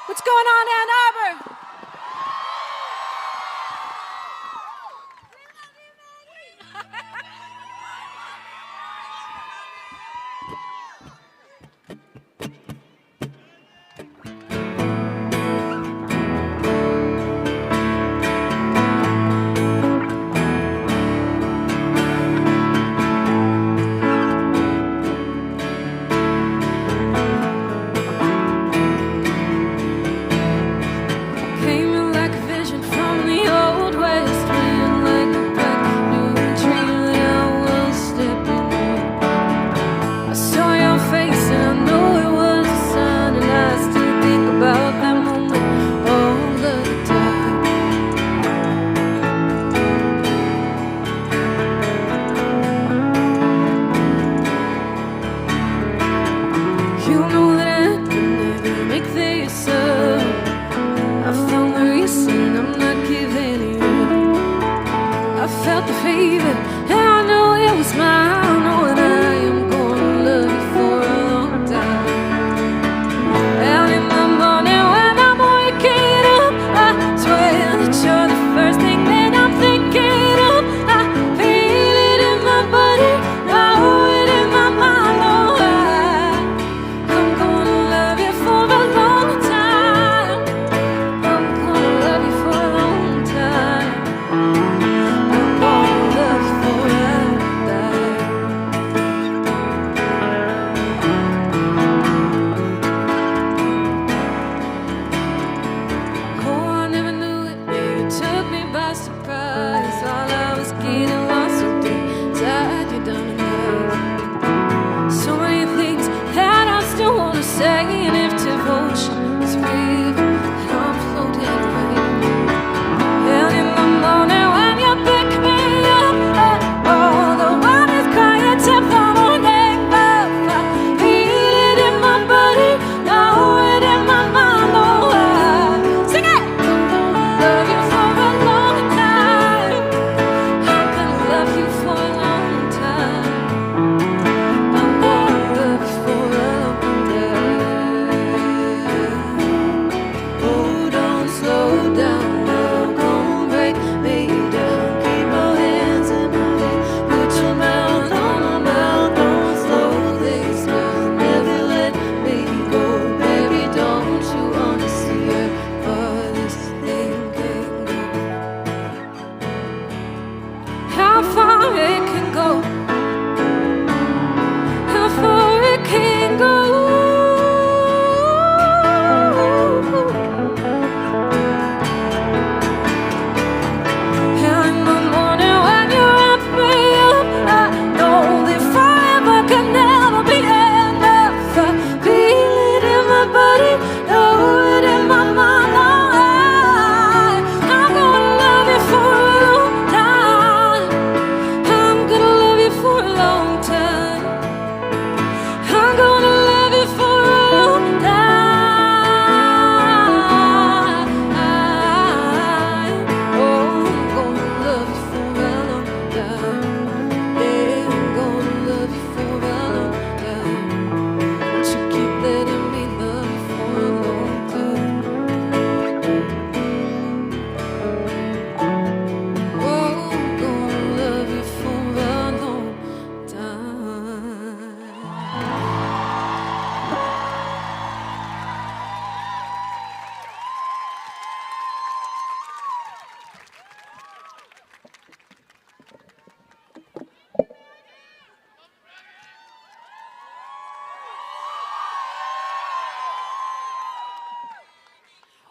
What's going on, Ann Arbor?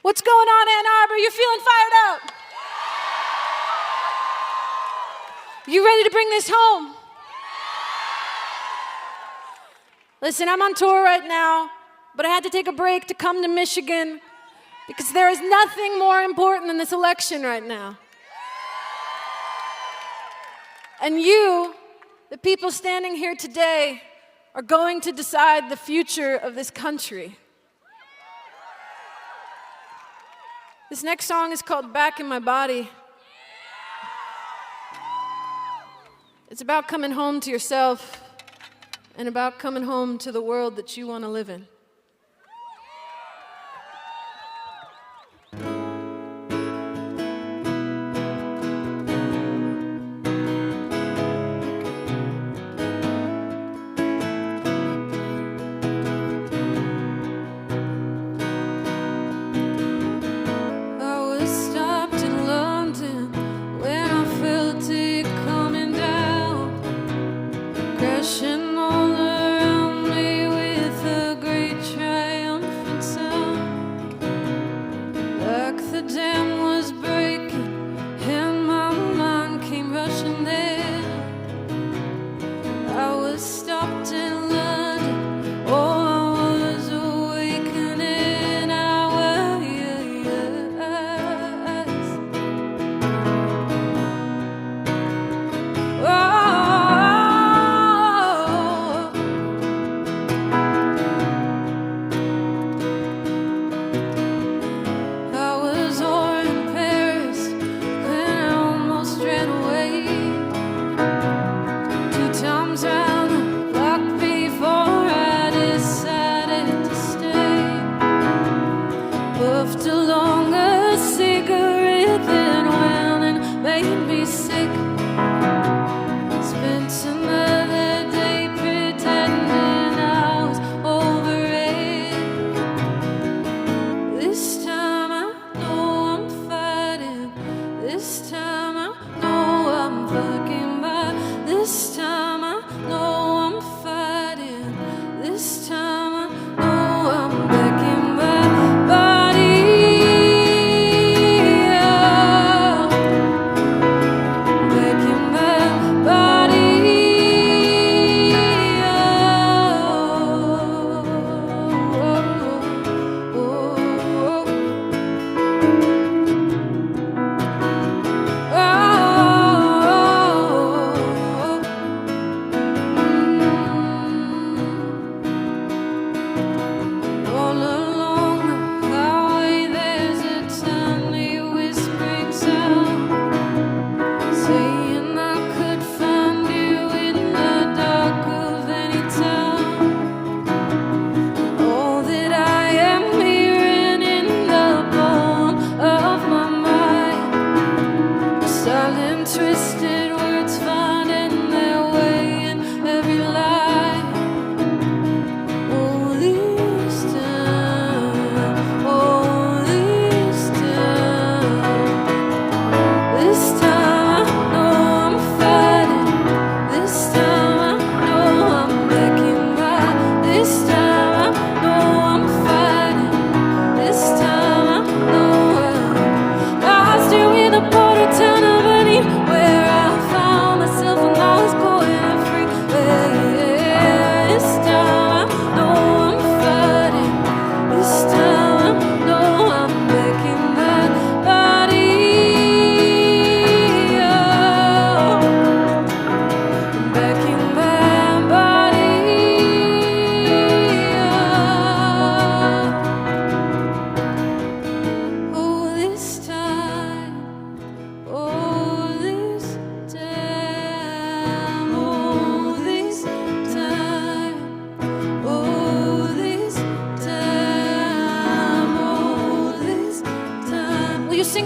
What's going on, Ann Arbor? You feeling fired up? You ready to bring this home? Listen, I'm on tour right now, but I had to take a break to come to Michigan because there is nothing more important than this election right now. And you, the people standing here today, are going to decide the future of this country. This next song is called Back in My Body. It's about coming home to yourself and about coming home to the world that you want to live in.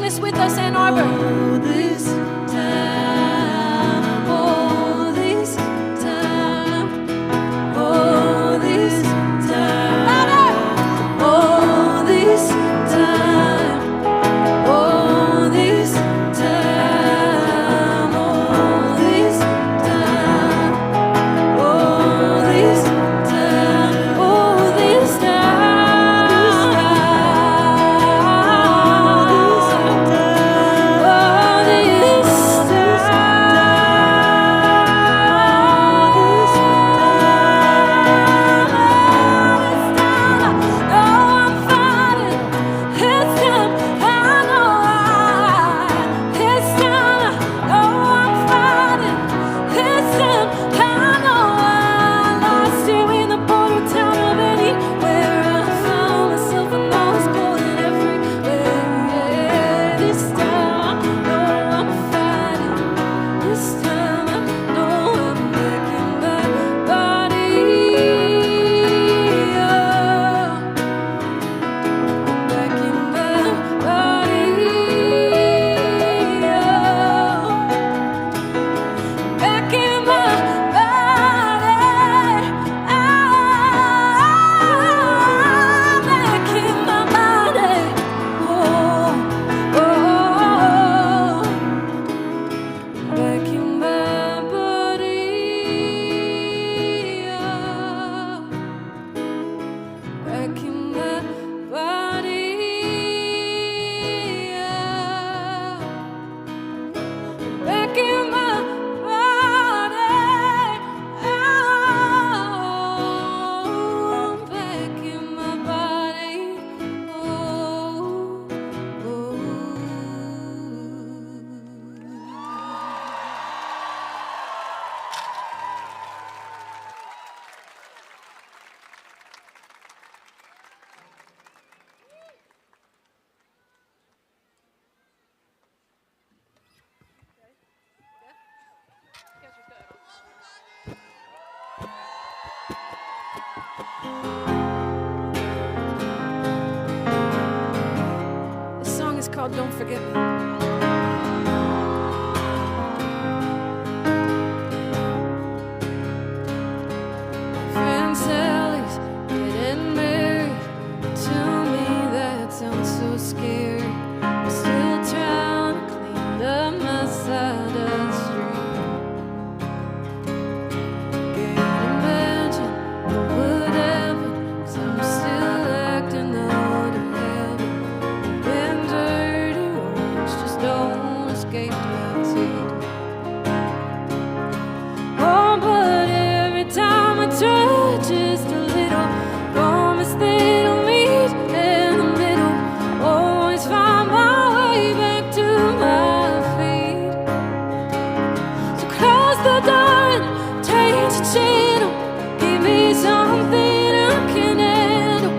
sing this with us in Arbor. All this time, all this time, all this time, all this time, all this time, all this time, all this time, all this This song is called Don't Forget Me. Friend Sally's getting married. To me that sounds so scary. I'm still trying to clean up my side of the street. Can't imagine what would happen, 'cause I'm still acting out of habit. Been dirty words just don't escape my teeth. Oh, but every time I try just a little, promise that I'll meet in the middle. Always find my way back to my feet. So close the door and change the channel. Give me something I can handle.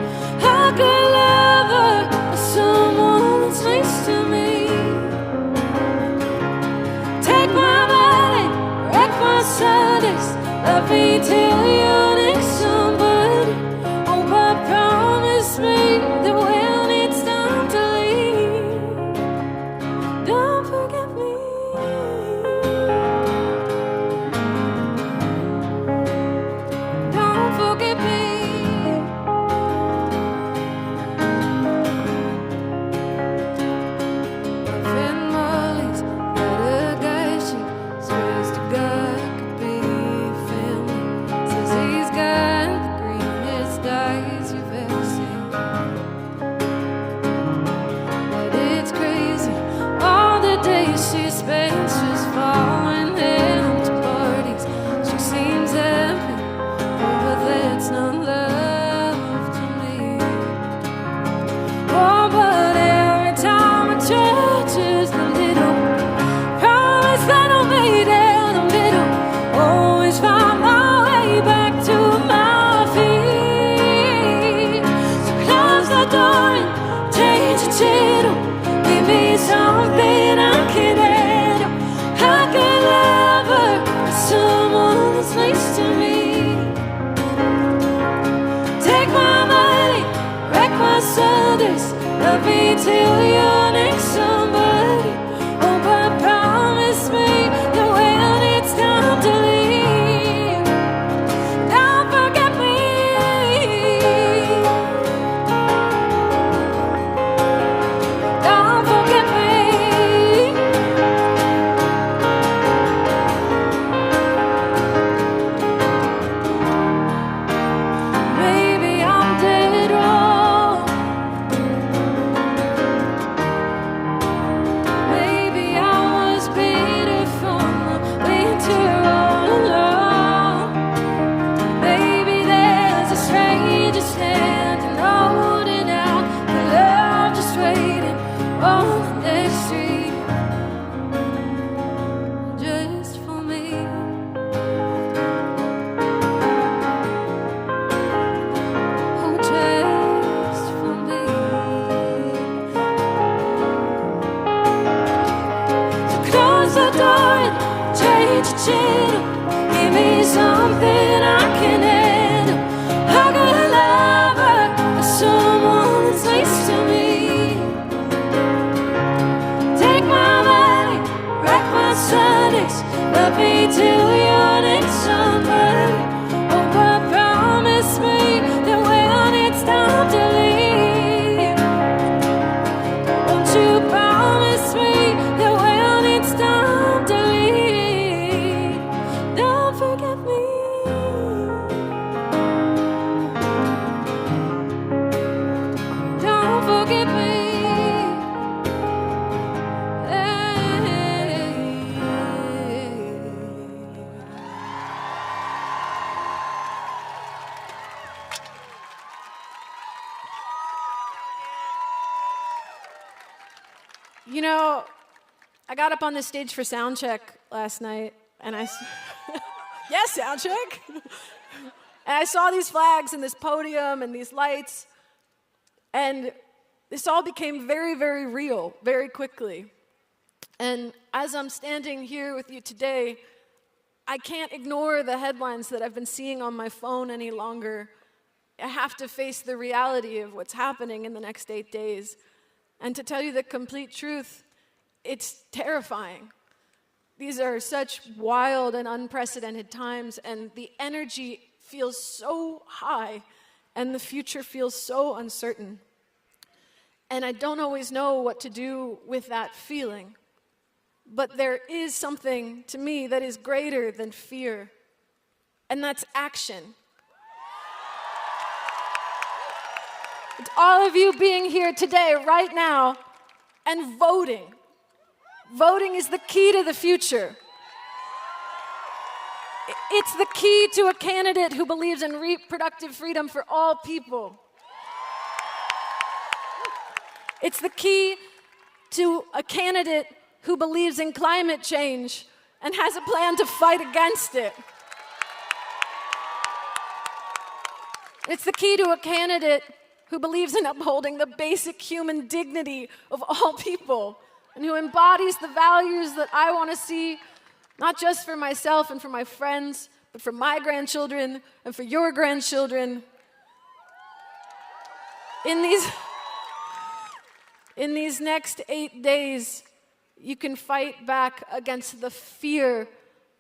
I could love her or someone that's nice to me. Take my money, wreck my Sundays. Let me tell you next somebody. Oh, but promise me that when it's time to leave, don't forget me. Don't forget me. My friend Molly's got a guy she swears to God could be family. Says he's got the greenest eyes you've ever seen. But it's crazy, all the days she spends just following him to parties. She seems happy, but that's not love to me. Oh, but every time I try just a little, promise that I'll meet in the middle. Always find my way back to my feet. So close the door and change the channel. Give me something I can handle. I could love her or someone that's nice to me. Take my money, wreck my Sundays. Let me tell you next somebody. You know, I got up on the stage for sound check last night, and yes, sound check. And I saw these flags and this podium and these lights, and this all became very, very real, very quickly. And as I'm standing here with you today, I can't ignore the headlines that I've been seeing on my phone any longer. I have to face the reality of what's happening in the next 8 days. And to tell you the complete truth, it's terrifying. These are such wild and unprecedented times, and the energy feels so high, and the future feels so uncertain. And I don't always know what to do with that feeling. But there is something to me that is greater than fear, and that's action. It's all of you being here today, right now, and voting. Voting is the key to the future. It's the key to a candidate who believes in reproductive freedom for all people. It's the key to a candidate who believes in climate change and has a plan to fight against it. It's the key to a candidate who believes in upholding the basic human dignity of all people and who embodies the values that I want to see, not just for myself and for my friends, but for my grandchildren and for your grandchildren. In these next 8 days, you can fight back against the fear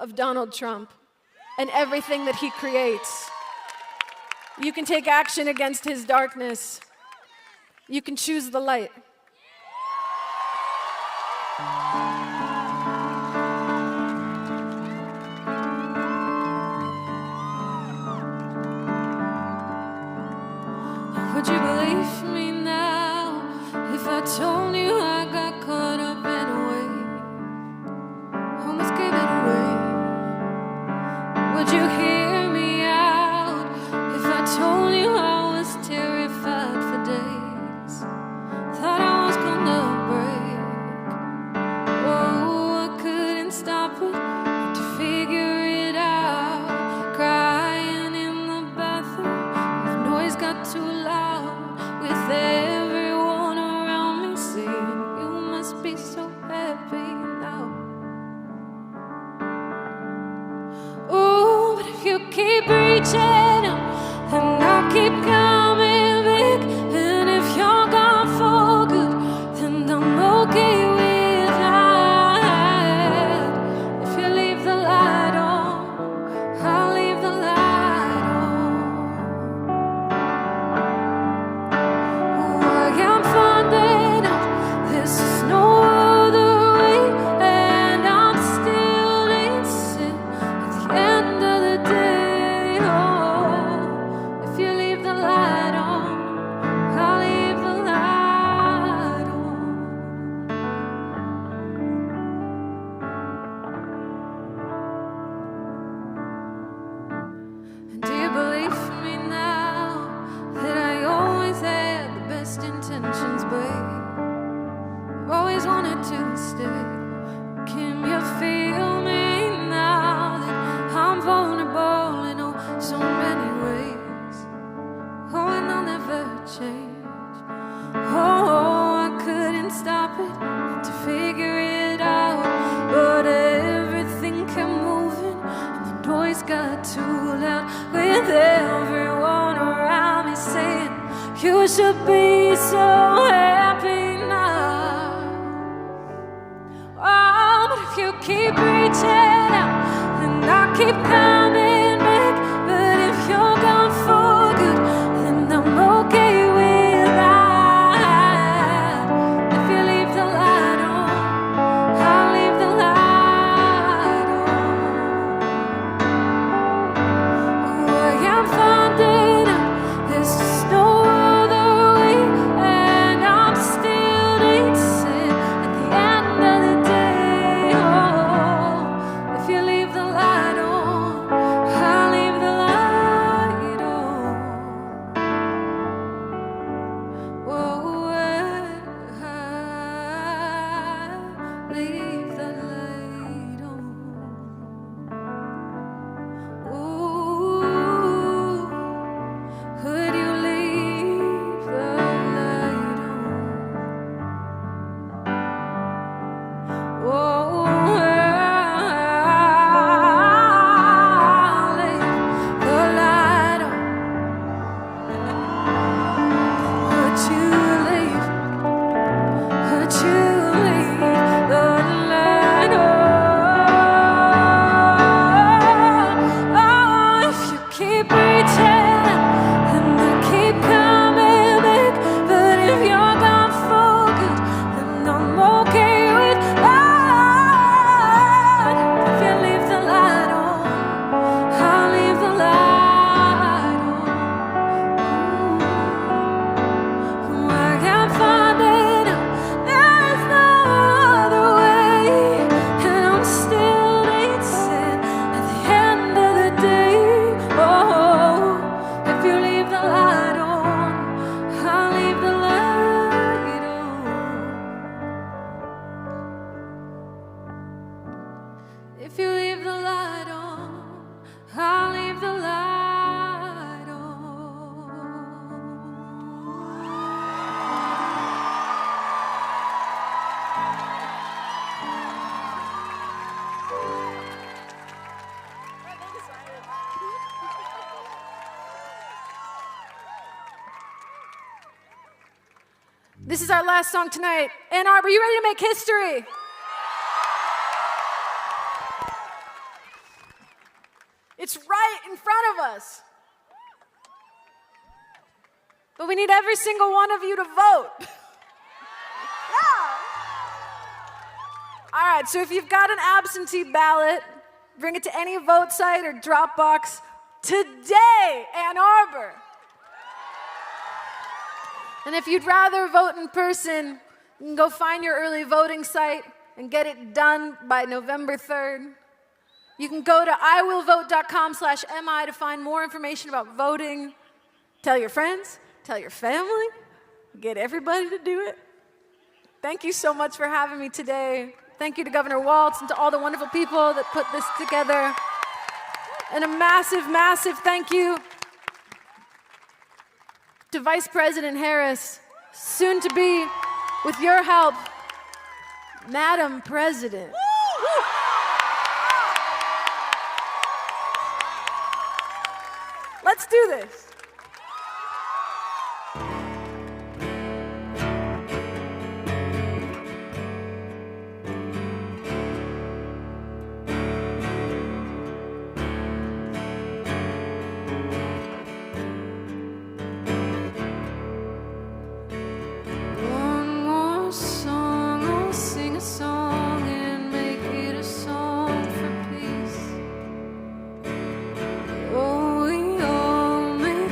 of Donald Trump and everything that he creates. You can take action against his darkness. You can choose the light. Would you believe me now if I told you I got caught up in a wave? Almost gave it away. Would you hear me out if I told you I was terrified for days? Thought I was gonna break. Oh, I couldn't stop it, had to figure it out. Crying in the bathroom, the noise got too loud. With everyone around me saying, you must be so happy now. Oh, but if you keep reaching out, then I'll keep coming back. And if you're gone for good, then I'm okay with that. If you leave the light on, I'll leave the light on. Oh, I am finding out this is no other way, and I'm still dancing at the end of the day. Oh, if you leave the light on, I'll leave the light on. And do you believe me now that I always had the best intentions, babe? I've always wanted to stay. Can you feel me now that I'm vulnerable in oh so many ways? Oh, and I'll never change. Oh, I couldn't stop it, had to figure it out. But everything kept moving, and the noise got too loud. With everyone around me saying, you should be so happy now. Oh, but if you keep reaching out, then I'll keep coming back. But if you're gone for good, then I'm okay with that. If you leave the light on, I'll leave the light on. Oh, I am finding out there's just no other way, and I'm still dancing at the end of the day. Oh, if you leave the light on, This is our last song tonight. Ann Arbor, you ready to make history? It's right in front of us. But we need every single one of you to vote. Yeah. All right, so if you've got an absentee ballot, bring it to any vote site or Dropbox today, Ann Arbor. And if you'd rather vote in person, you can go find your early voting site and get it done by November 3rd. You can go to iwillvote.com/mi to find more information about voting. Tell your friends, tell your family, get everybody to do it. Thank you so much for having me today. Thank you to Governor Walz and to all the wonderful people that put this together. And a massive, massive thank you to Vice President Harris, soon to be, with your help, Madam President. Let's do this. One more song, I'll sing a song and make it a song for peace. Oh, we all make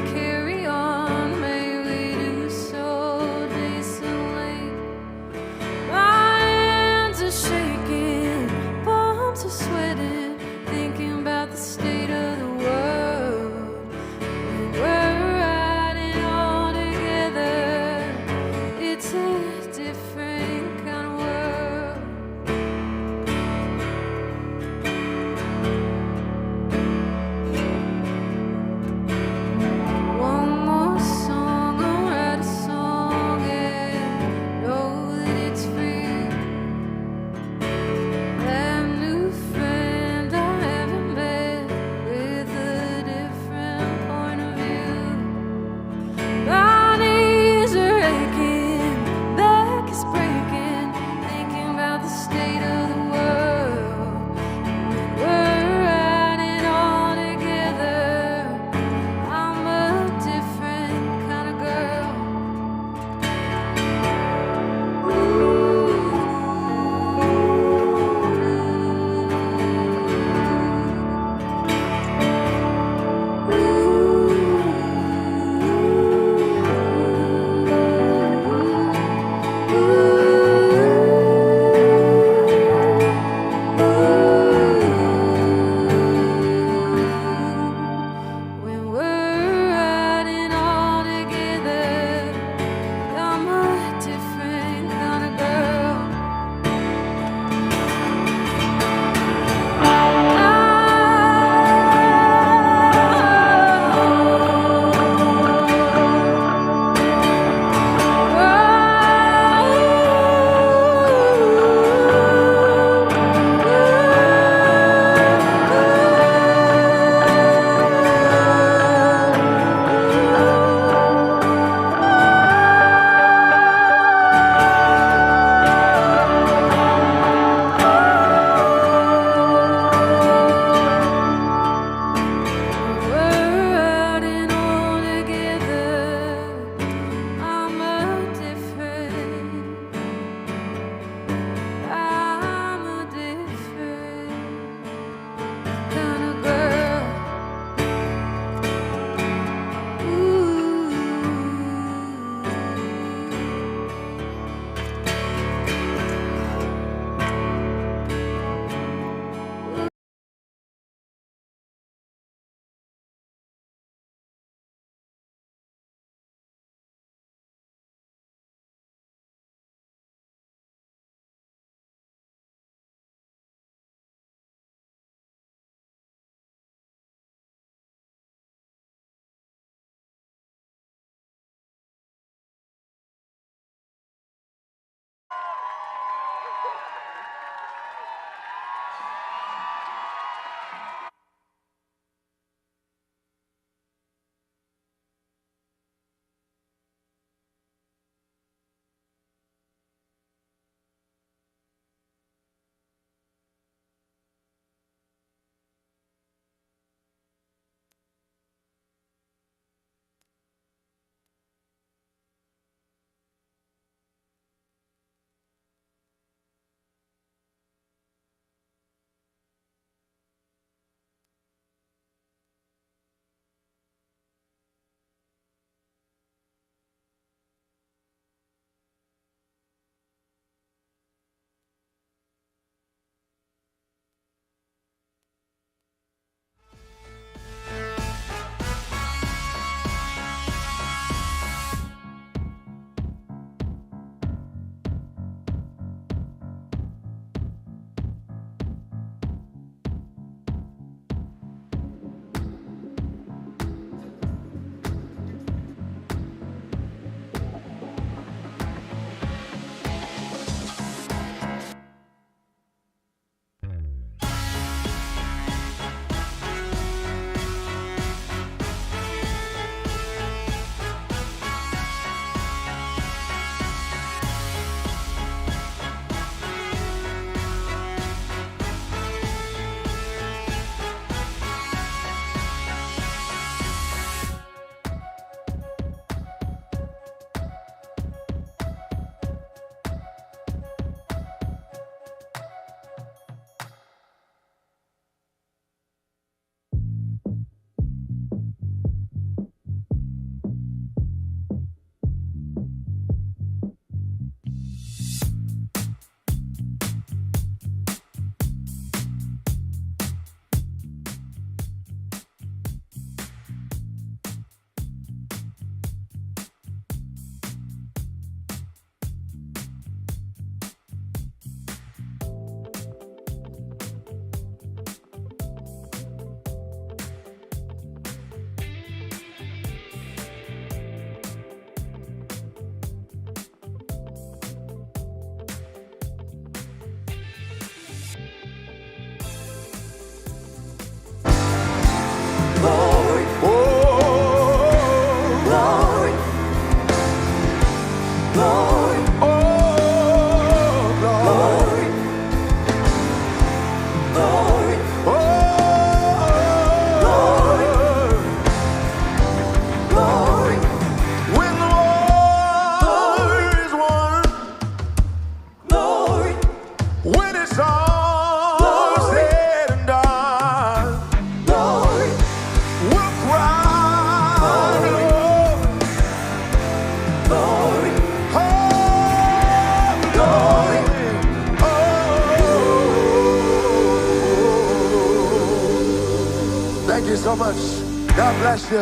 bless you.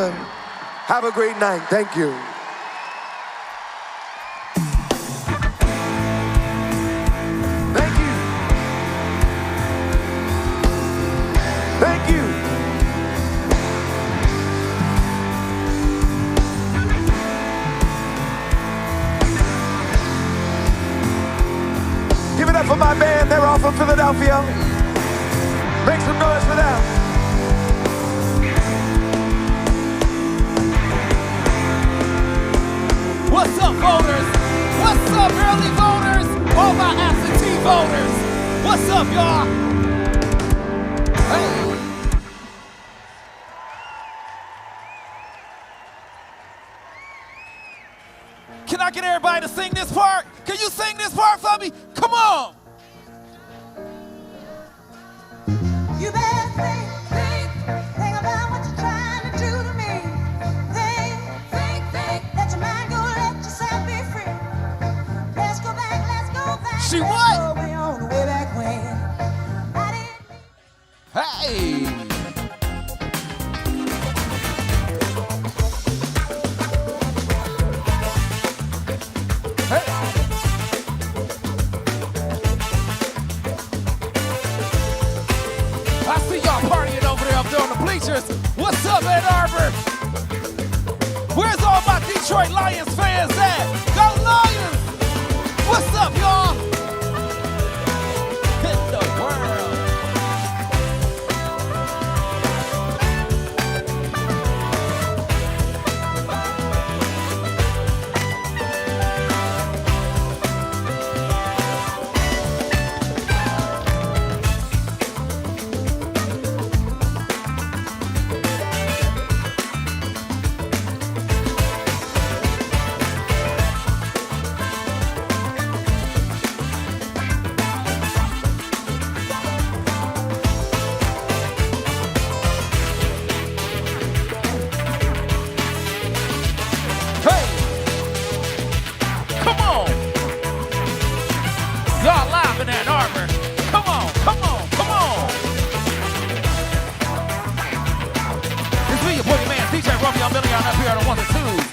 Have a great night. Thank you. Thank you. Thank you. Give it up for my band. They're all from Philadelphia. Make some noise for them. What's up, voters? What's up, early voters? All my absentee voters. What's up, y'all? Hey. Can I get everybody to sing this part? Can you sing this part for me? Come on. You better think about what you're trying to do to me. Think, let your mind go, let yourself be free. Let's go back. She what? Let's go way on the way back when. I didn't Hey. I see y'all partying over there up there on the bleachers. What's up at Arbor? Where's all my Detroit Lions fans at? Go Lions! What's up, y'all? In the world. Y'all live in Ann Arbor. Come on. It's me, your boy, your man, DJ Romeo Million up here on the 1 and 2s.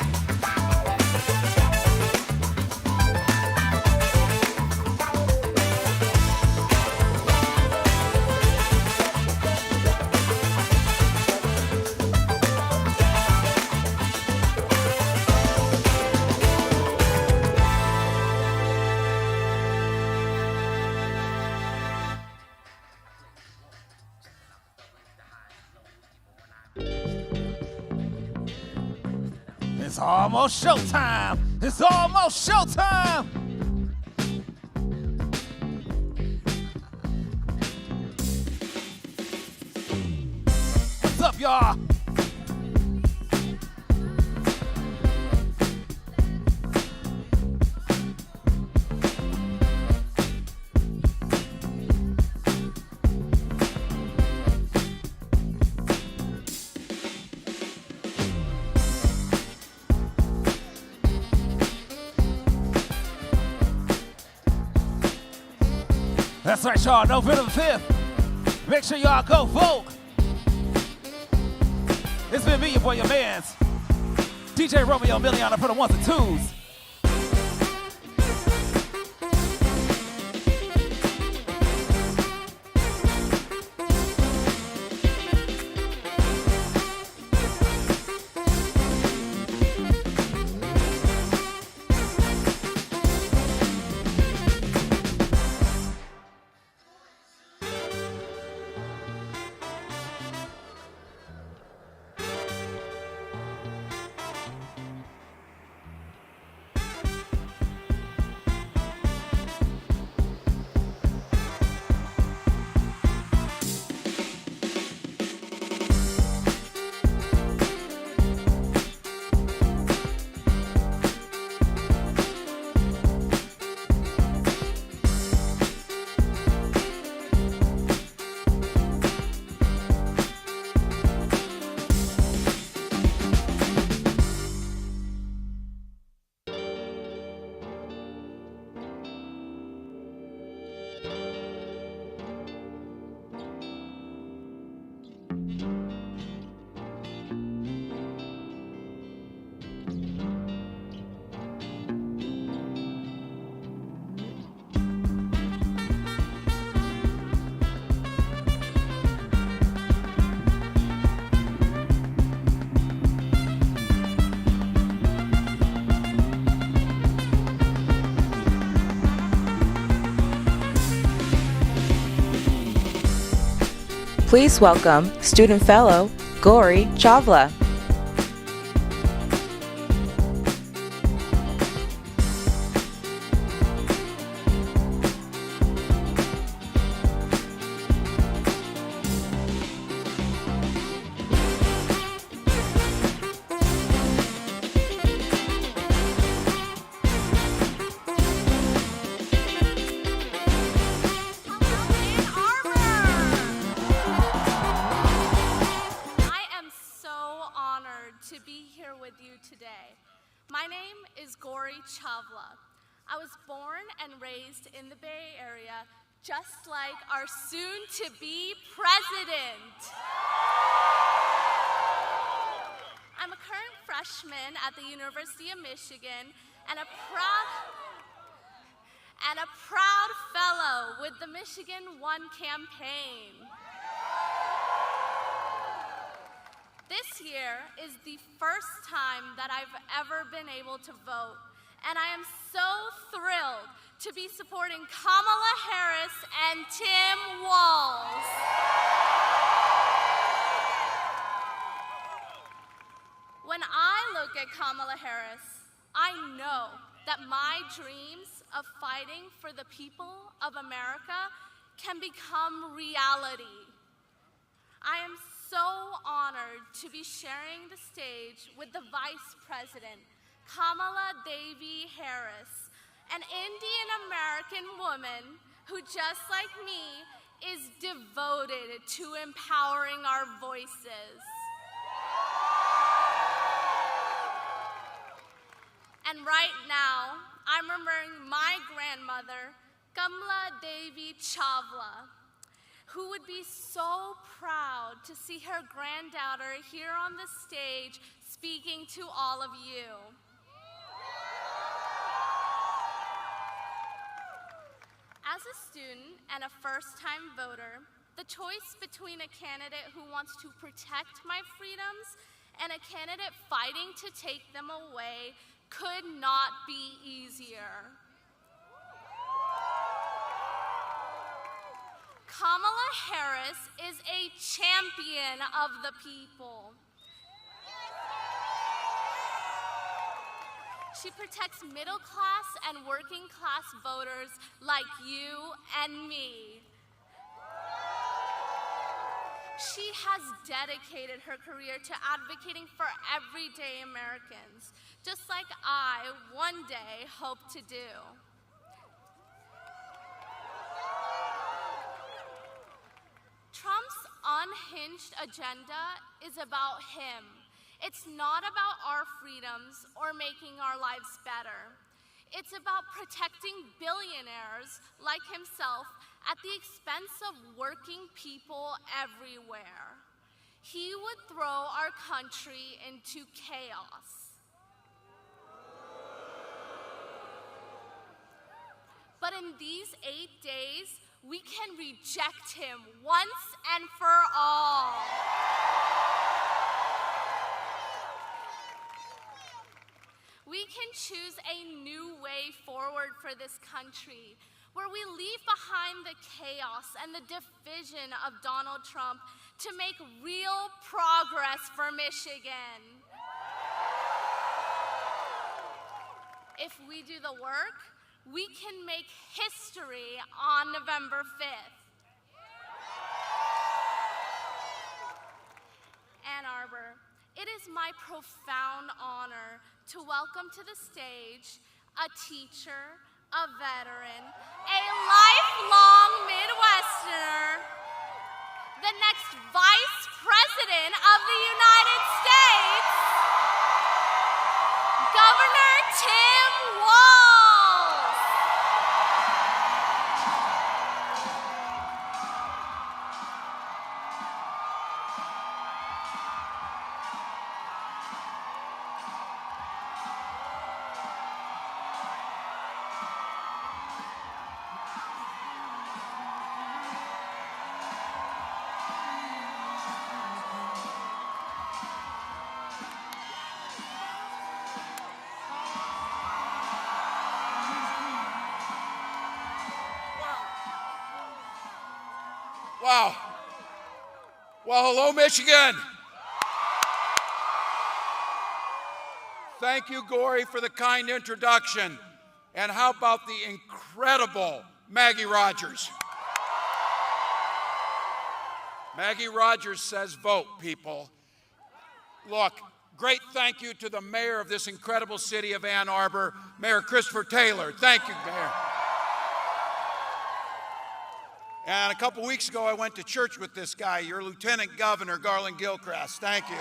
It's almost showtime. It's almost showtime. What's up, y'all? That's right, y'all. November 5th. Make sure y'all go vote. It's been me, your boy, your mans. DJ Romeo Million for the 1s and 2s. Please welcome student fellow Gauri Chavla. To be here with you today. My name is Gauri Chavla. I was born and raised in the Bay Area, just like our soon-to-be president. I'm a current freshman at the University of Michigan and a proud fellow with the Michigan One campaign. This year is the first time that I've ever been able to vote, and I am so thrilled to be supporting Kamala Harris and Tim Walz. When I look at Kamala Harris, I know that my dreams of fighting for the people of America can become reality. I am so honored to be sharing the stage with the Vice President, Kamala Devi Harris, an Indian American woman who, just like me, is devoted to empowering our voices. And right now, I'm remembering my grandmother, Kamala Devi Chavla, who would be so proud to see her granddaughter here on the stage speaking to all of you. As a student and a first-time voter, the choice between a candidate who wants to protect my freedoms and a candidate fighting to take them away could not be easier. Kamala Harris is a champion of the people. She protects middle-class and working-class voters like you and me. She has dedicated her career to advocating for everyday Americans, just like I one day hope to do. Trump's unhinged agenda is about him. It's not about our freedoms or making our lives better. It's about protecting billionaires like himself at the expense of working people everywhere. He would throw our country into chaos. But in these 8 days, we can reject him once and for all. We can choose a new way forward for this country, where we leave behind the chaos and the division of Donald Trump to make real progress for Michigan. If we do the work, we can make history on November 5th. Ann Arbor, it is my profound honor to welcome to the stage a teacher, a veteran, a lifelong Midwesterner, the next Vice President of the United States, Governor Tim Walz. Wow. Well, hello, Michigan. Thank you, Gory, for the kind introduction. And how about the incredible Maggie Rogers? Maggie Rogers says vote, people. Look, great thank you to the mayor of this incredible city of Ann Arbor, Mayor Christopher Taylor. Thank you, Mayor. And a couple weeks ago, I went to church with this guy, your Lieutenant Governor, Garland Gilchrist. Thank you.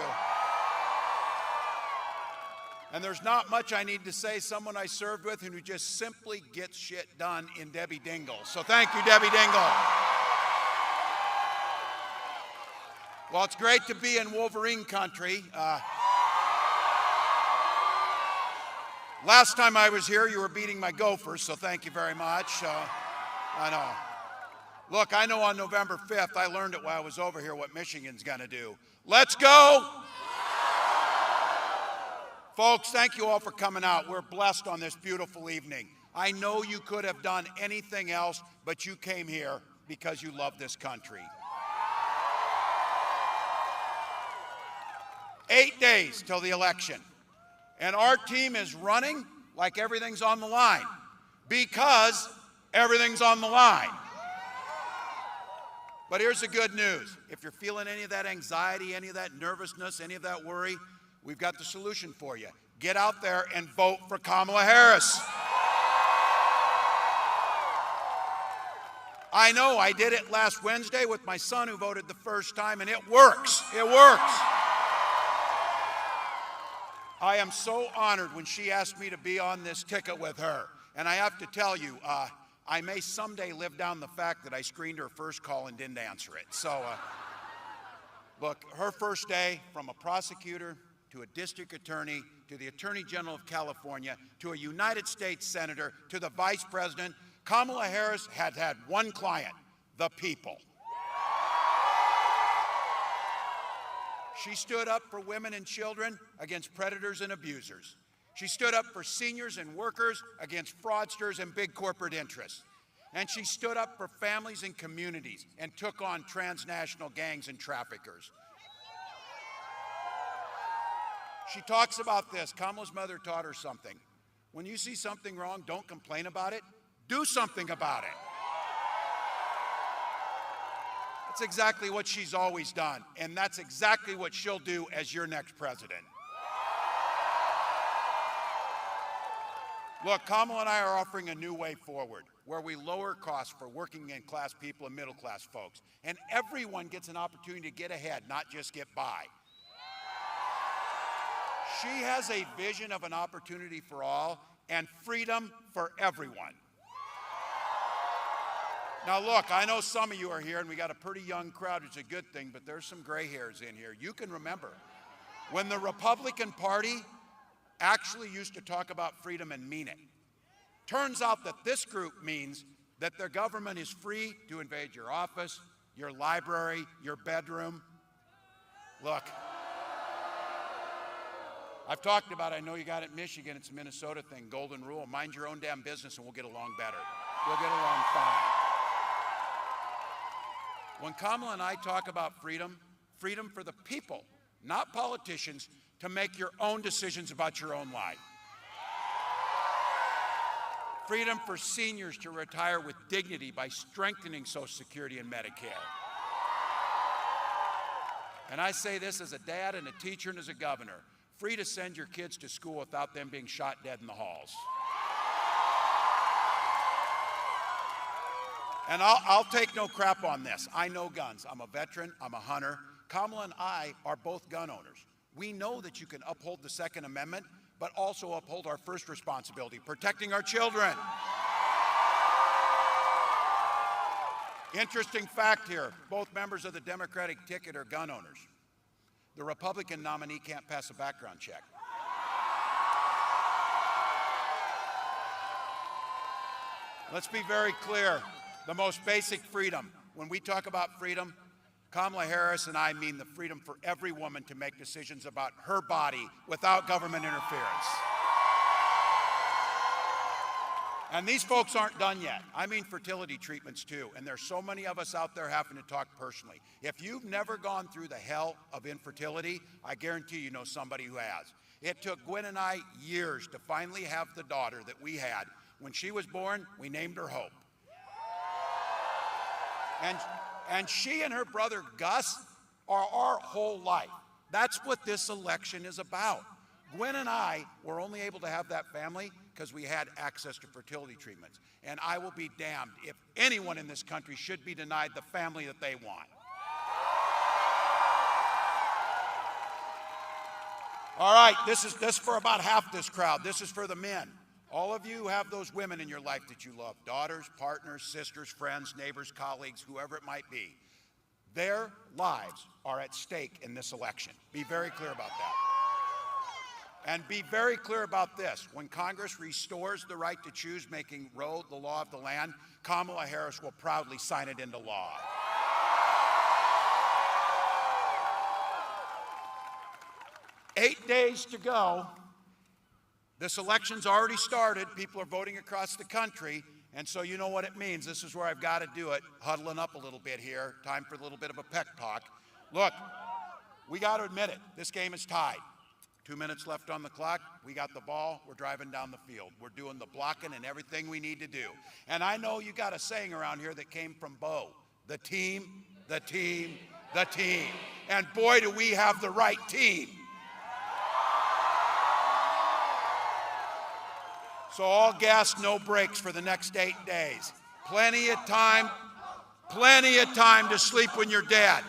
And there's not much I need to say. Someone I served with who just simply gets shit done in Debbie Dingle. So thank you, Debbie Dingle. Well, it's great to be in Wolverine country. Last time I was here, you were beating my Gophers, so thank you very much. I know. Look, I know on November 5th, I learned it while I was over here what Michigan's going to do. Let's go! Folks, thank you all for coming out. We're blessed on this beautiful evening. I know you could have done anything else, but you came here because you love this country. 8 days till the election. And our team is running like everything's on the line because everything's on the line. But here's the good news. If you're feeling any of that anxiety, any of that nervousness, any of that worry, we've got the solution for you. Get out there and vote for Kamala Harris. I know, I did it last Wednesday with my son who voted the first time, and it works. It works. I am so honored when she asked me to be on this ticket with her. And I have to tell you, I may someday live down the fact that I screened her first call and didn't answer it. So, look, her first day, from a prosecutor to a district attorney to the Attorney General of California to a United States Senator to the Vice President, Kamala Harris had one client, the people. She stood up for women and children against predators and abusers. She stood up for seniors and workers against fraudsters and big corporate interests. And she stood up for families and communities and took on transnational gangs and traffickers. She talks about this. Kamala's mother taught her something. When you see something wrong, don't complain about it. Do something about it. That's exactly what she's always done. And that's exactly what she'll do as your next president. Look, Kamala and I are offering a new way forward where we lower costs for working class people and middle class folks. And everyone gets an opportunity to get ahead, not just get by. She has a vision of an opportunity for all and freedom for everyone. Now look, I know some of you are here and we got a pretty young crowd, which is a good thing, but there's some gray hairs in here. You can remember when the Republican Party actually used to talk about freedom and mean it. Turns out that this group means that the government is free to invade your office, your library, your bedroom. Look, I've talked about it. I know you got it in Michigan. It's a Minnesota thing, golden rule. Mind your own damn business and we'll get along better. We'll get along fine. When Kamala and I talk about freedom, freedom for the people, not politicians, to make your own decisions about your own life. Freedom for seniors to retire with dignity by strengthening Social Security and Medicare. And I say this as a dad and a teacher and as a governor, free to send your kids to school without them being shot dead in the halls. And I'll take no crap on this. I know guns. I'm a veteran. I'm a hunter. Kamala and I are both gun owners. We know that you can uphold the Second Amendment, but also uphold our first responsibility, protecting our children. Interesting fact here, both members of the Democratic ticket are gun owners. The Republican nominee can't pass a background check. Let's be very clear, the most basic freedom. When we talk about freedom, Kamala Harris and I mean the freedom for every woman to make decisions about her body without government interference. And these folks aren't done yet. I mean fertility treatments too. And there's so many of us out there having to talk personally. If you've never gone through the hell of infertility, I guarantee you know somebody who has. It took Gwen and I years to finally have the daughter that we had. When she was born, we named her Hope. And she and her brother Gus are our whole life. That's what this election is about. Gwen and I were only able to have that family because we had access to fertility treatments. And I will be damned if anyone in this country should be denied the family that they want. All right, this is for about half this crowd. This is for the men. All of you have those women in your life that you love, daughters, partners, sisters, friends, neighbors, colleagues, whoever it might be. Their lives are at stake in this election. Be very clear about that. And be very clear about this. When Congress restores the right to choose, making Roe the law of the land, Kamala Harris will proudly sign it into law. Eight days to go. This election's already started. People are voting across the country. And so you know what it means. This is where I've got to do it. Huddling up a little bit here. Time for a little bit of a pep talk. Look, we got to admit it. This game is tied. 2 minutes left on the clock. We got the ball. We're driving down the field. We're doing the blocking and everything we need to do. And I know you got a saying around here that came from Bo. The team, the team, the team. And boy, do we have the right team. So all gas, no brakes for the next 8 days. Plenty of time to sleep when you're dead.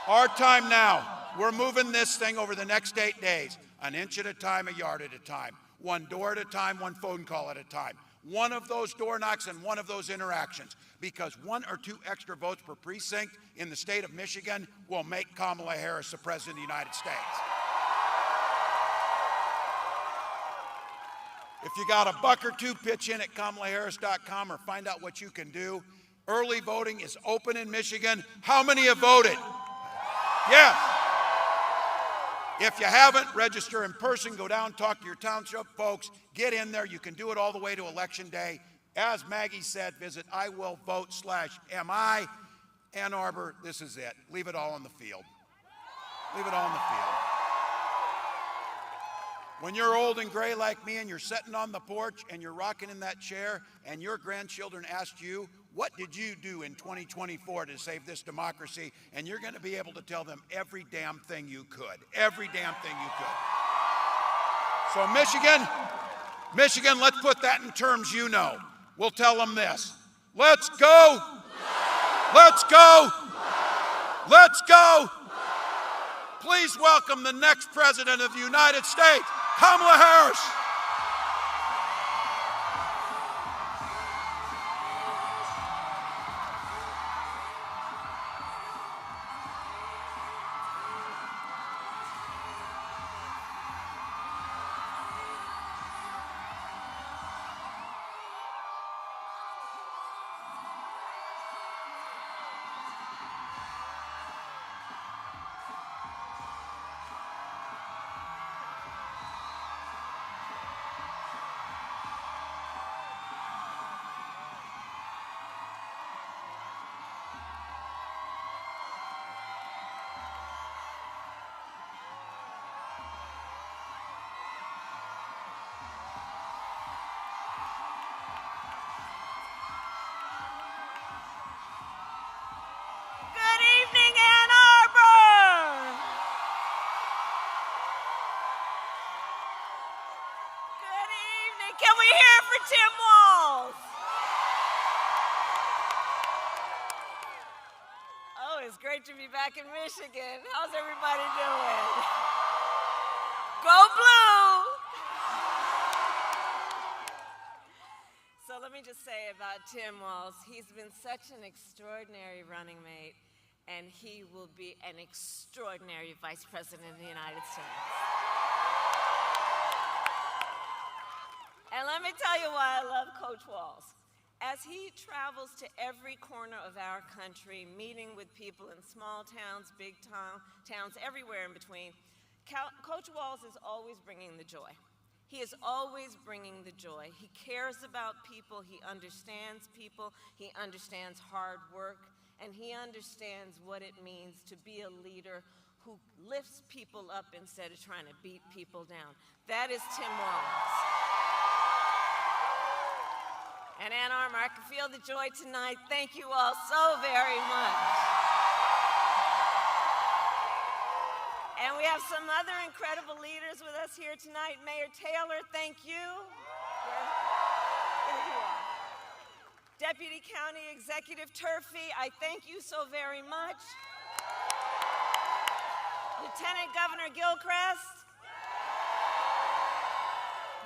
Our time now. We're moving this thing over the next 8 days, an inch at a time, a yard at a time, one door at a time, one phone call at a time. One of those door knocks and one of those interactions, because 1 or 2 extra votes per precinct in the state of Michigan will make Kamala Harris the President of the United States. If you got a buck or two, pitch in at KamalaHarris.com or find out what you can do. Early voting is open in Michigan. How many have voted? Yes. If you haven't, register in person, go down, talk to your township folks, get in there. You can do it all the way to Election Day. As Maggie said, visit iwillvote.mi. Ann Arbor, this is it. Leave it all on the field. Leave it all on the field. When you're old and gray like me and you're sitting on the porch and you're rocking in that chair and your grandchildren asked you, what did you do in 2024 to save this democracy? And you're going to be able to tell them every damn thing you could. Every damn thing you could. So Michigan, let's put that in terms you know. We'll tell them this. Let's go. Let's go. Let's go. Please welcome the next President of the United States, Kamala Harris. Can we hear it for Tim Walz? Oh, it's great to be back in Michigan. How's everybody doing? Go Blue! So let me just say about Tim Walz, he's been such an extraordinary running mate, and he will be an extraordinary vice president of the United States. And let me tell you why I love Coach Walz. As he travels to every corner of our country, meeting with people in small towns, big towns, everywhere in between, Coach Walz is always bringing the joy. He is always bringing the joy. He cares about people, he understands hard work, and he understands what it means to be a leader who lifts people up instead of trying to beat people down. That is Tim Walz. And Ann Arbor, I can feel the joy tonight. Thank you all so very much. And we have some other incredible leaders with us here tonight. Mayor Taylor, thank you. There you are. Deputy County Executive Turfy, I thank you so very much. Lieutenant Governor Gilchrist.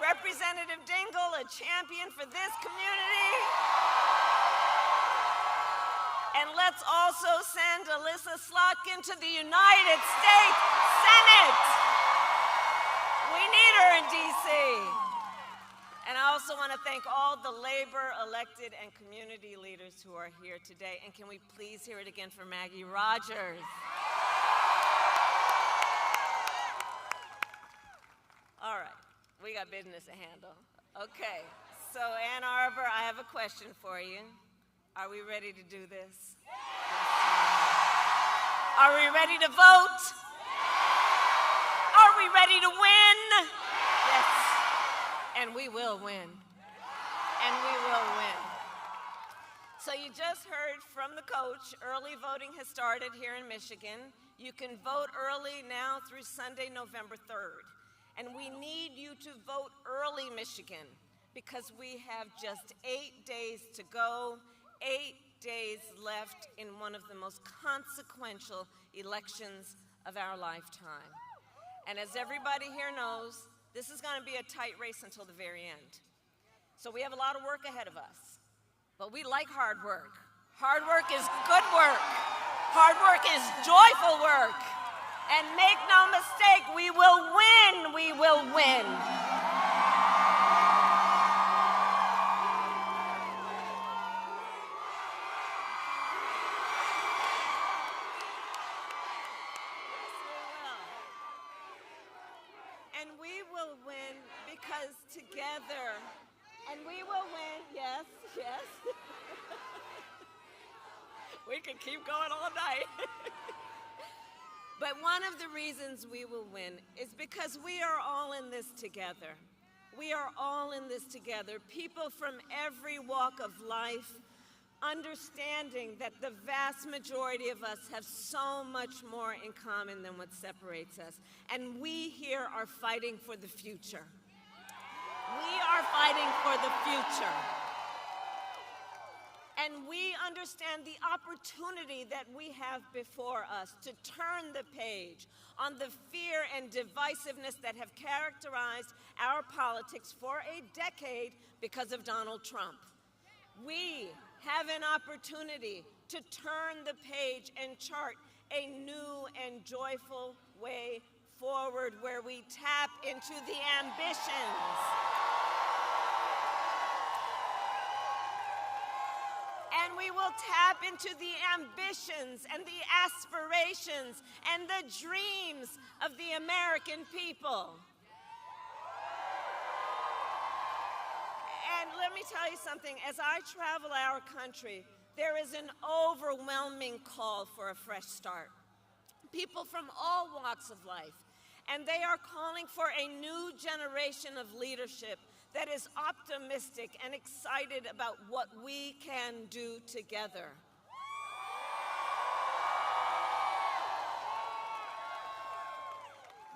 Representative Dingell, a champion for this community. And let's also send Alyssa Slotkin to the United States Senate. We need her in DC. And I also want to thank all the labor, elected, and community leaders who are here today. And can we please hear it again for Maggie Rogers? All right, we got business to handle. Okay, so Ann Arbor, I have a question for you. Are we ready to do this? Are we ready to vote? Are we ready to win? Yes. And we will win. And we will win. So you just heard from the coach, early voting has started here in Michigan. You can vote early now through Sunday, November 3rd. And we need you to vote early, Michigan, because we have just 8 days to go. 8 days left in one of the most consequential elections of our lifetime. And as everybody here knows, this is going to be a tight race until the very end. So we have a lot of work ahead of us. But we like hard work. Hard work is good work. Hard work is joyful work. And make no mistake, we will win. We will win. And we will win because together, and we will win, yes, yes. We can keep going all night. But one of the reasons we will win is because we are all in this together. We are all in this together. People from every walk of life, understanding that the vast majority of us have so much more in common than what separates us. And we here are fighting for the future. We are fighting for the future. And we understand the opportunity that we have before us to turn the page on the fear and divisiveness that have characterized our politics for a decade because of Donald Trump. We have an opportunity to turn the page and chart a new and joyful way forward where we tap into the ambitions and we will tap into the ambitions and the aspirations and the dreams of the American people. And let me tell you something, as I travel our country, there is an overwhelming call for a fresh start. People from all walks of life, and they are calling for a new generation of leadership that is optimistic and excited about what we can do together.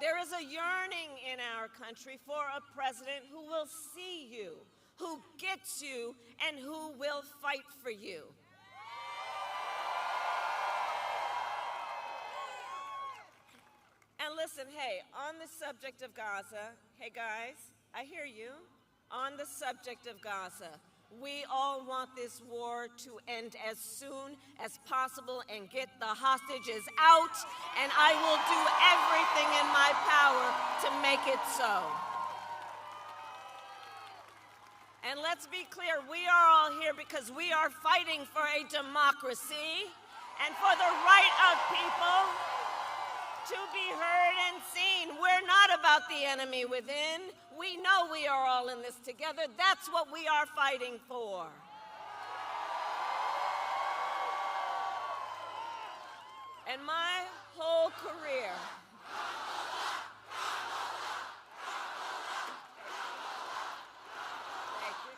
There is a yearning in our country for a president who will see you, who gets you, and who will fight for you. And listen, hey, on the subject of Gaza, hey guys, I hear you. On the subject of Gaza, we all want this war to end as soon as possible and get the hostages out, and I will do everything in my power to make it so. And let's be clear, we are all here because we are fighting for a democracy and for the right of people to be heard and seen. We're not about the enemy within. We know in this together. That's what we are fighting for. And my whole career, thank you.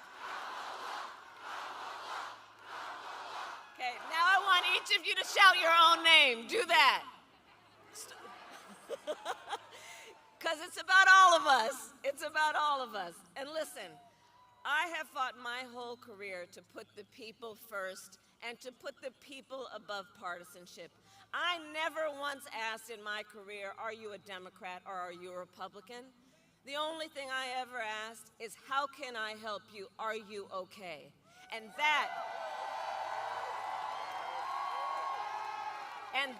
Okay, now I want each of you to shout your own name. Do that. Because it's about all of us. It's about all of us. And listen, I have fought my whole career to put the people first and to put the people above partisanship. I never once asked in my career, are you a Democrat or are you a Republican? The only thing I ever asked is, how can I help you? Are you okay? And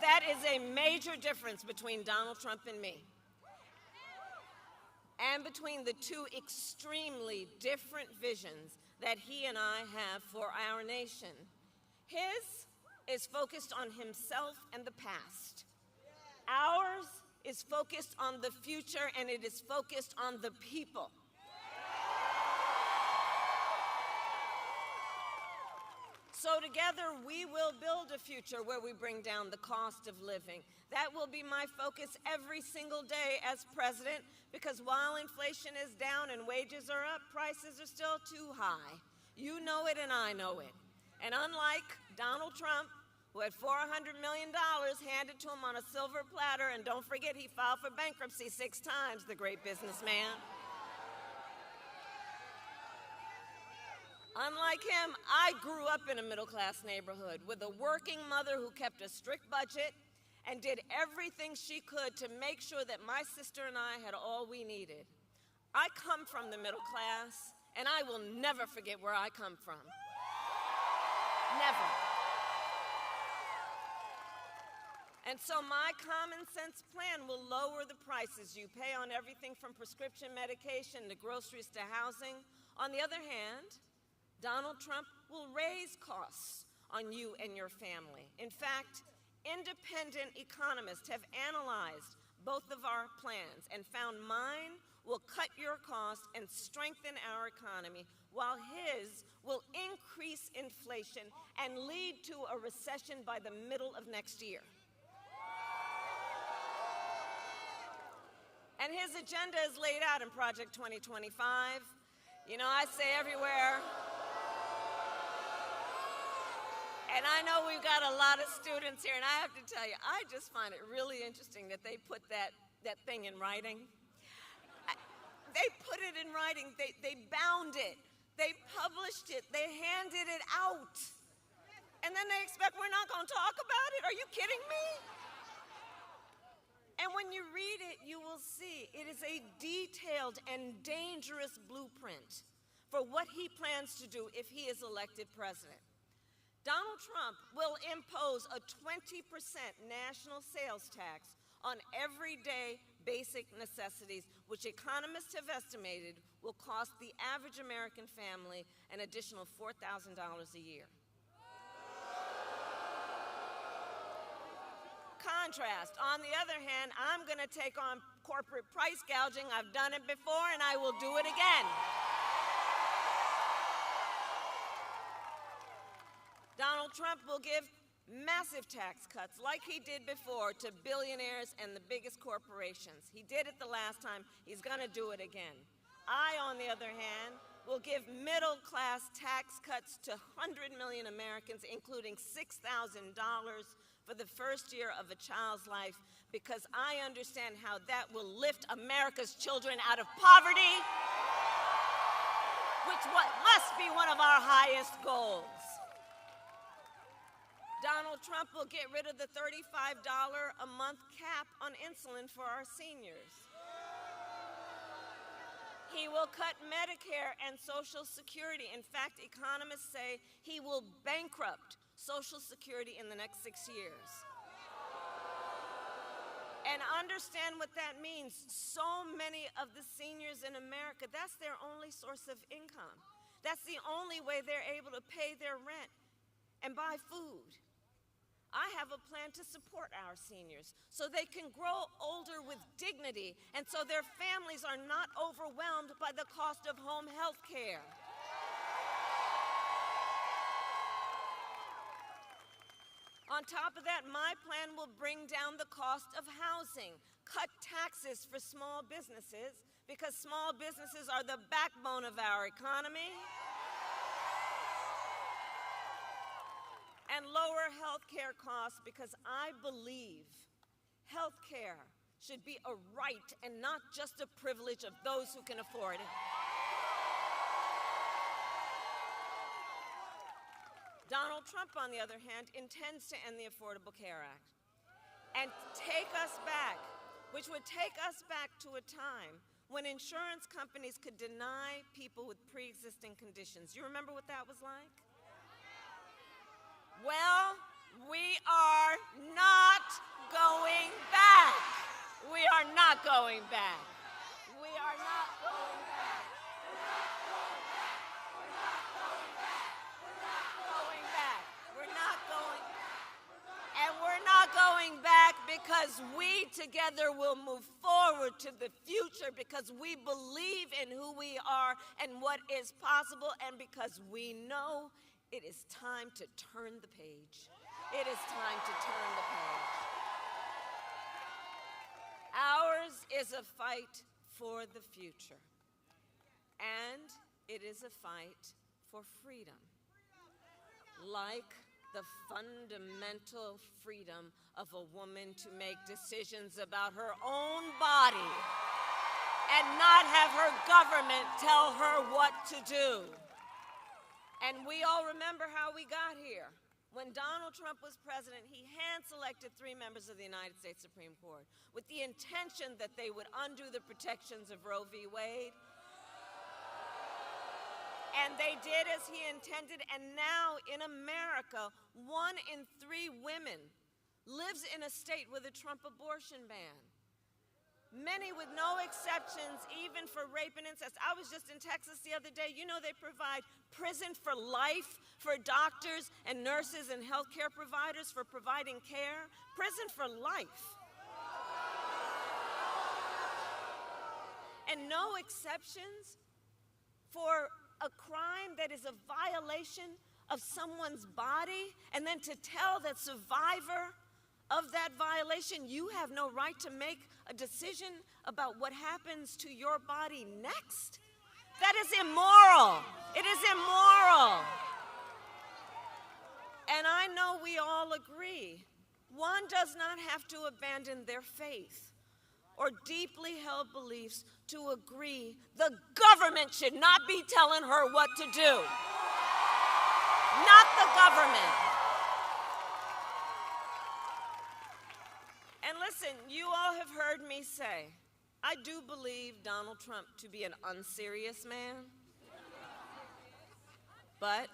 that is a major difference between Donald Trump and me, and between the two extremely different visions that he and I have for our nation. His is focused on himself and the past. Ours is focused on the future, and it is focused on the people. So together we will build a future where we bring down the cost of living. That will be my focus every single day as president, because while inflation is down and wages are up, prices are still too high. You know it and I know it. And unlike Donald Trump, who had $400 million handed to him on a silver platter, and don't forget he filed for bankruptcy 6 times, the great businessman. Unlike him, I grew up in a middle-class neighborhood with a working mother who kept a strict budget and did everything she could to make sure that my sister and I had all we needed. I come from the middle class, and I will never forget where I come from. Never. And so my common sense plan will lower the prices you pay on everything from prescription medication to groceries to housing. On the other hand, Donald Trump will raise costs on you and your family. In fact, independent economists have analyzed both of our plans and found mine will cut your costs and strengthen our economy, while his will increase inflation and lead to a recession by the middle of next year. And his agenda is laid out in Project 2025. You know, I say everywhere, and I know we've got a lot of students here, and I have to tell you, I just find it really interesting that they put that thing in writing. They put it in writing. They bound it. They published it. They handed it out. And then they expect we're not going to talk about it? Are you kidding me? And when you read it, you will see it is a detailed and dangerous blueprint for what he plans to do if he is elected president. Donald Trump will impose a 20% national sales tax on everyday basic necessities, which economists have estimated will cost the average American family an additional $4,000 a year. Contrast, on the other hand, I'm going to take on corporate price gouging. I've done it before, and I will do it again. Donald Trump will give massive tax cuts, like he did before, to billionaires and the biggest corporations. He did it the last time. He's going to do it again. I, on the other hand, will give middle-class tax cuts to 100 million Americans, including $6,000 for the first year of a child's life, because I understand how that will lift America's children out of poverty, which must be one of our highest goals. Donald Trump will get rid of the $35 a month cap on insulin for our seniors. He will cut Medicare and Social Security. In fact, economists say he will bankrupt Social Security in the next 6 years. And understand what that means. So many of the seniors in America, that's their only source of income. That's the only way they're able to pay their rent and buy food. I have a plan to support our seniors so they can grow older with dignity and so their families are not overwhelmed by the cost of home health care. On top of that, my plan will bring down the cost of housing, cut taxes for small businesses, because small businesses are the backbone of our economy, and lower health care costs, because I believe health care should be a right and not just a privilege of those who can afford it. Donald Trump, on the other hand, intends to end the Affordable Care Act and take us back, which would take us back to a time when insurance companies could deny people with pre-existing conditions. You remember what that was like? Well, we are not going back. We are not going back. We are not going back. Going back because we together will move forward to the future, because we believe in who we are and what is possible, and because we know it is time to turn the page. It is time to turn the page. Ours is a fight for the future, and it is a fight for freedom, like the fundamental freedom of a woman to make decisions about her own body and not have her government tell her what to do. And we all remember how we got here. When Donald Trump was president, he hand-selected 3 members of the United States Supreme Court with the intention that they would undo the protections of Roe v. Wade. And they did as he intended, and now in America, 1 in 3 women lives in a state with a Trump abortion ban. Many with no exceptions, even for rape and incest. I was just in Texas the other day. You know they provide prison for life for doctors and nurses and healthcare providers for providing care. Prison for life. And no exceptions for a crime that is a violation of someone's body, and then to tell that survivor of that violation, you have no right to make a decision about what happens to your body next? That is immoral. It is immoral. And I know we all agree, one does not have to abandon their faith or deeply held beliefs to agree the government should not be telling her what to do. Not the government. And listen, you all have heard me say, I do believe Donald Trump to be an unserious man, but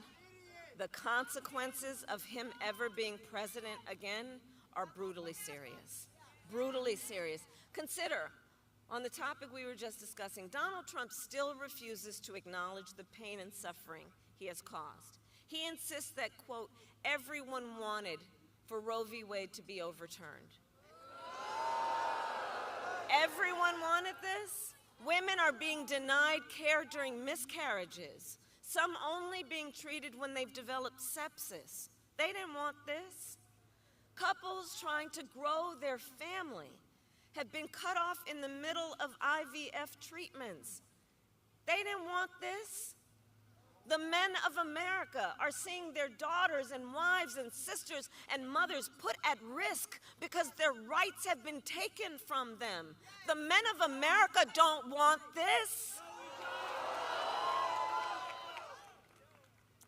the consequences of him ever being president again are brutally serious. Brutally serious. Consider, on the topic we were just discussing, Donald Trump still refuses to acknowledge the pain and suffering he has caused. He insists that, quote, everyone wanted for Roe v. Wade to be overturned. Everyone wanted this? Women are being denied care during miscarriages, some only being treated when they've developed sepsis. They didn't want this. Couples trying to grow their family have been cut off in the middle of IVF treatments. They didn't want this. The men of America are seeing their daughters and wives and sisters and mothers put at risk because their rights have been taken from them. The men of America don't want this.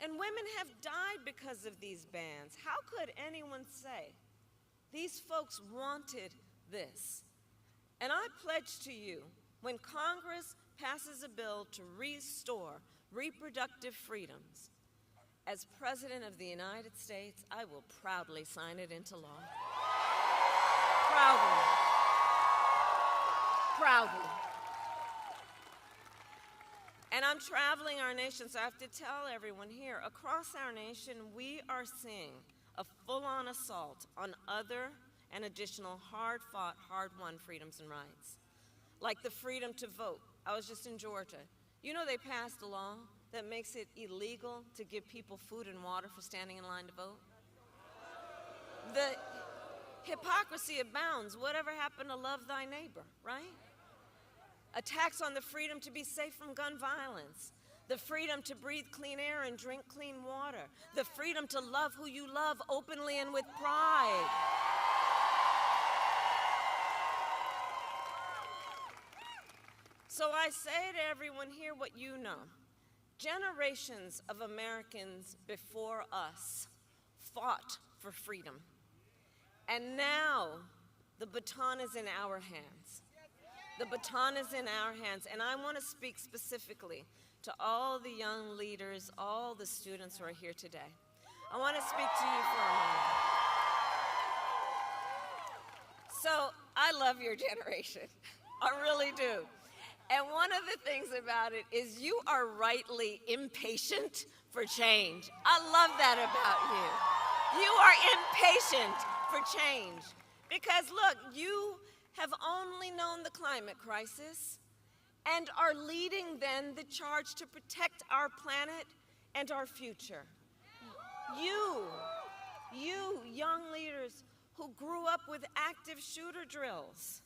And women have died because of these bans. How could anyone say these folks wanted this? And I pledge to you, when Congress passes a bill to restore reproductive freedoms, as President of the United States, I will proudly sign it into law. Proudly. Proudly. And I'm traveling our nation, so I have to tell everyone here, across our nation, we are seeing a full-on assault on other and additional hard-fought, hard-won freedoms and rights, like the freedom to vote. I was just in Georgia. You know they passed a law that makes it illegal to give people food and water for standing in line to vote? The hypocrisy abounds. Whatever happened to love thy neighbor, right? Attacks on the freedom to be safe from gun violence, the freedom to breathe clean air and drink clean water, the freedom to love who you love openly and with pride. So I say to everyone here what you know. Generations of Americans before us fought for freedom. And now the baton is in our hands. The baton is in our hands. And I want to speak specifically to all the young leaders, all the students who are here today. I want to speak to you for a moment. So I love your generation. I really do. And one of the things about it is you are rightly impatient for change. I love that about you. You are impatient for change. Because look, you have only known the climate crisis and are leading then the charge to protect our planet and our future. You young leaders who grew up with active shooter drills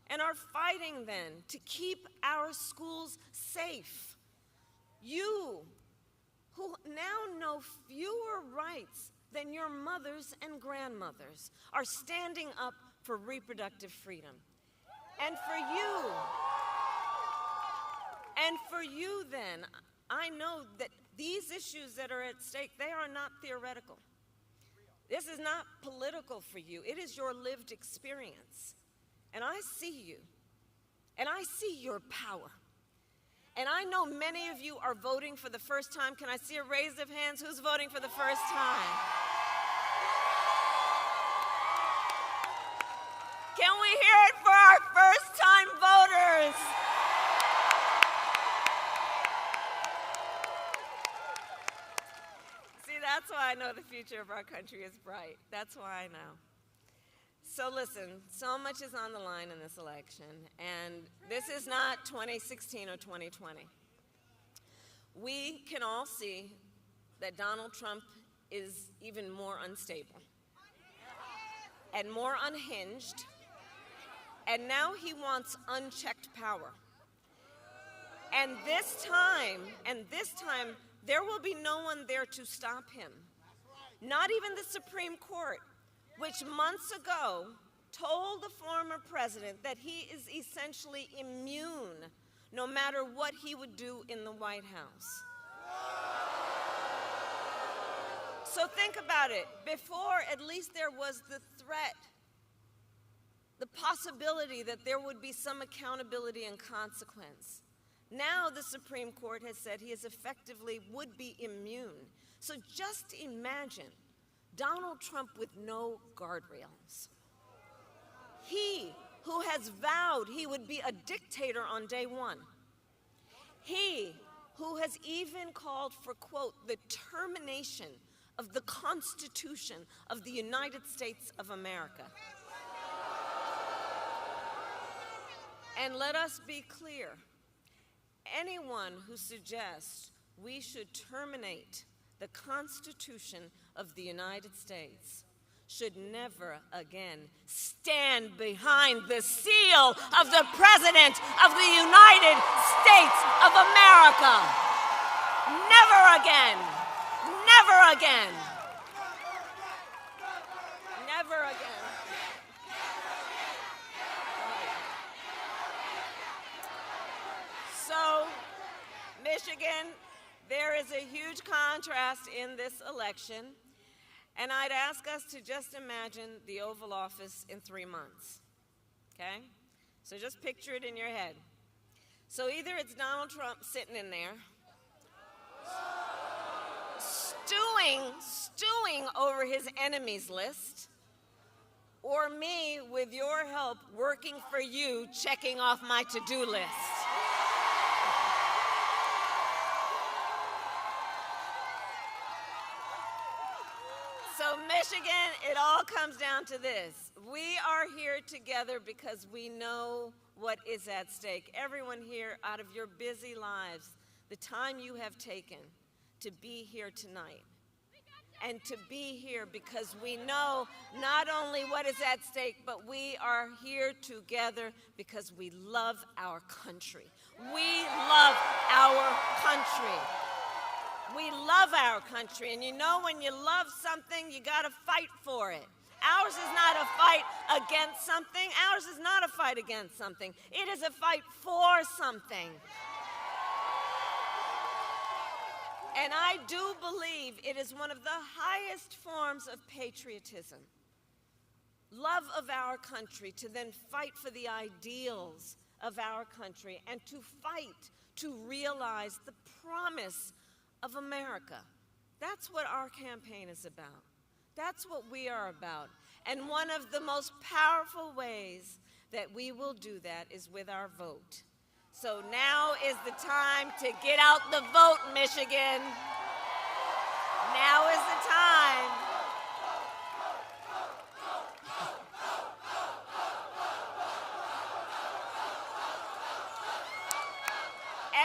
and are fighting then to keep our schools safe. You who now know fewer rights than your mothers and grandmothers are standing up for reproductive freedom. And for you then, I know that these issues that are at stake, they are not theoretical. This is not political for you. It is your lived experience. And I see you, and I see your power. And I know many of you are voting for the first time. Can I see a raise of hands? Who's voting for the first time? Can we hear it for our first-time voters? See, that's why I know the future of our country is bright. That's why I know. So listen, so much is on the line in this election, and this is not 2016 or 2020. We can all see that Donald Trump is even more unstable and more unhinged, and now he wants unchecked power. And this time, there will be no one there to stop him. Not even the Supreme Court, which months ago told the former president that he is essentially immune no matter what he would do in the White House. So think about it. Before, at least there was the threat, the possibility that there would be some accountability and consequence. Now the Supreme Court has said he is effectively would be immune. So just imagine Donald Trump with no guardrails. He who has vowed he would be a dictator on day one. He who has even called for, quote, the termination of the Constitution of the United States of America. And let us be clear, anyone who suggests we should terminate the Constitution of the United States should never again stand behind the seal of the President of the United States of America. Never again. Never again. Never again. So, Michigan, there is a huge contrast in this election, and I'd ask us to just imagine the Oval Office in 3 months, okay? So just picture it in your head. So either it's Donald Trump sitting in there, stewing over his enemies list, or me, with your help, working for you, checking off my to-do list. So So Michigan, it all comes down to this. We are here together because we know what is at stake. Everyone here, out of your busy lives, the time you have taken to be here tonight, and to be here because we know not only what is at stake, but we are here together because we love our country. We love our country. We love our country. And you know, when you love something, you got to fight for it. Ours is not a fight against something. Ours is not a fight against something. It is a fight for something. And I do believe it is one of the highest forms of patriotism, love of our country, to then fight for the ideals of our country and to fight to realize the promise of America. That's what our campaign is about. That's what we are about. And one of the most powerful ways that we will do that is with our vote. So now is the time to get out the vote, Michigan. Now is the time.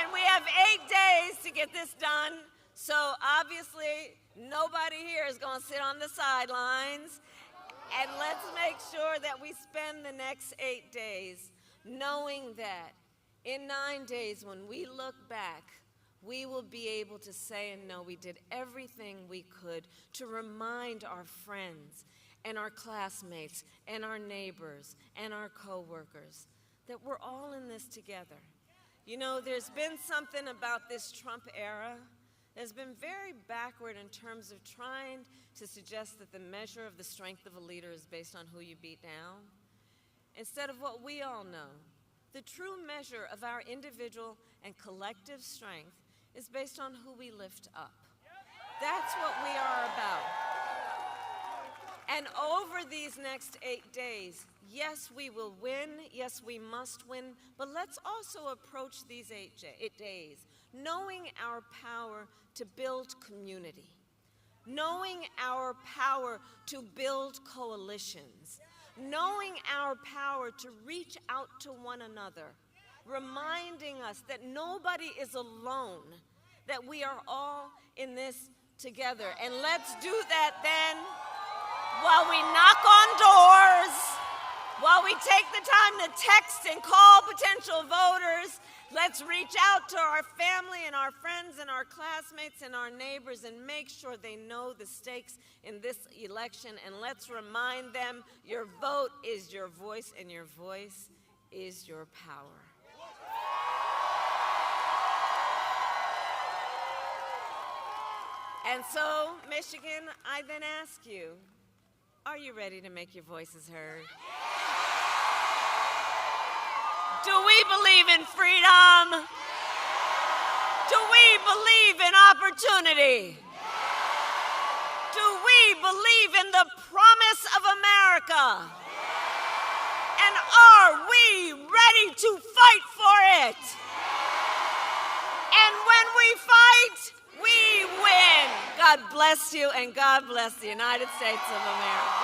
And we have 8 days to get this done. So obviously, nobody here is going to sit on the sidelines. And let's make sure that we spend the next 8 days knowing that in 9 days, when we look back, we will be able to say and know we did everything we could to remind our friends and our classmates and our neighbors and our coworkers that we're all in this together. You know, there's been something about this Trump era that's been very backward in terms of trying to suggest that the measure of the strength of a leader is based on who you beat down, instead of what we all know. The true measure of our individual and collective strength is based on who we lift up. That's what we are about. And over these next 8 days, yes, we will win. Yes, we must win. But let's also approach these 8 days knowing our power to build community, knowing our power to build coalitions, knowing our power to reach out to one another, reminding us that nobody is alone, that we are all in this together. And let's do that then while we knock on doors, while we take the time to text and call potential voters. Let's reach out to our family and our friends and our classmates and our neighbors and make sure they know the stakes in this election. And let's remind them your vote is your voice and your voice is your power. And so, Michigan, I then ask you, are you ready to make your voices heard? Do we believe in freedom? Do we believe in opportunity? Do we believe in the promise of America? And are we ready to fight for it? And when we fight, we win. God bless you, and God bless the United States of America.